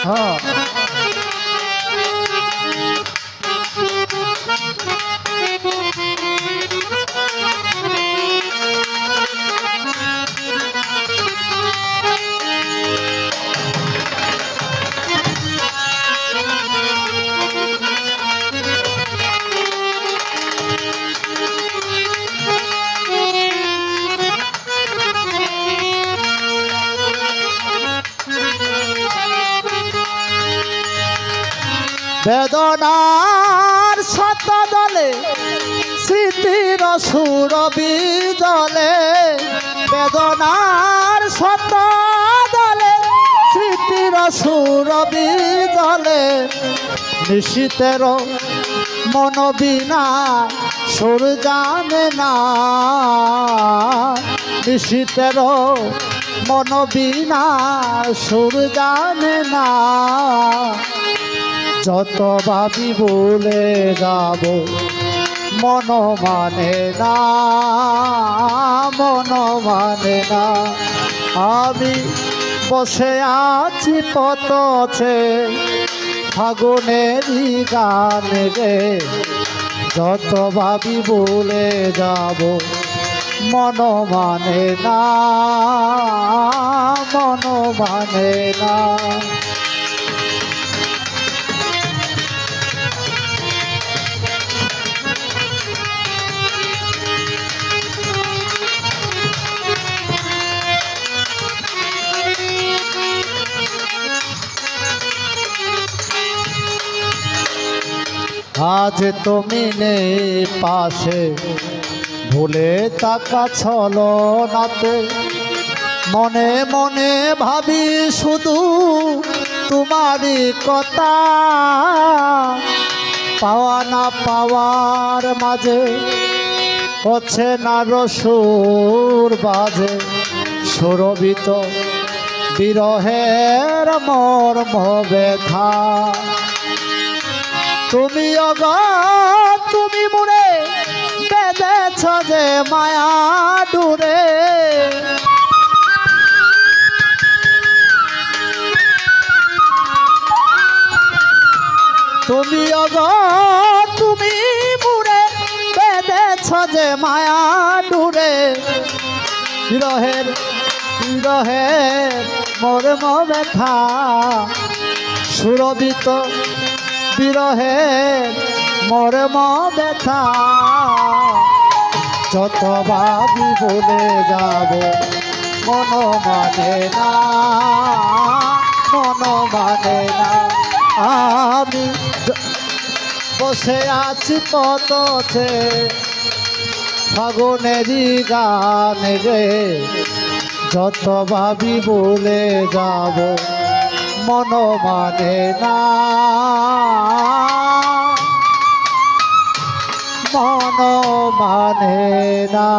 হ্যাঁ বেদনার শত দলে স্মৃতির সুরবি জলে, বেদনার শত দলে স্মৃতির সুরবি জলে, নিশীতের মন বিনা সুর জানে না, নিশীতের মন বিনা সুর জানে না। যত ভাবি ভুলে যাব মন মানে না, মন মানে না। আমি বসে আছি পথে ফাগুনেরই গান রে, যত ভাবি ভুলে যাব মন মানে না, মন মানে না। আজ তুমি নেই পাশে, ভুলে তাকা ছলনাতে, মনে মনে ভাবি শুধু তোমারই কথা। পাওয়া না পাওয়ার মাঝে হচ্ছে না রসুর বাজে, সুরভিত বিরহের মর্ম ব্যথা। তুমি অগ তুমি মুড়ে বেঁধেছ যে মায়া ডুরে, তুমি অগ তুমি মুড়ে বেঁধেছ যে মায়া ডুরে। বিরহের বিরহের মর্ম ব্যথা, সুরভিত বিরহের মর্ম ব্যথা। যত ভাবি ভুলে যাব মন মানে না, মন মানে না। আমি বসে আছি পথে ফাগুনেরই গান রে, যত ভাবি ভুলে যাব মন মানে না, মন মানে না।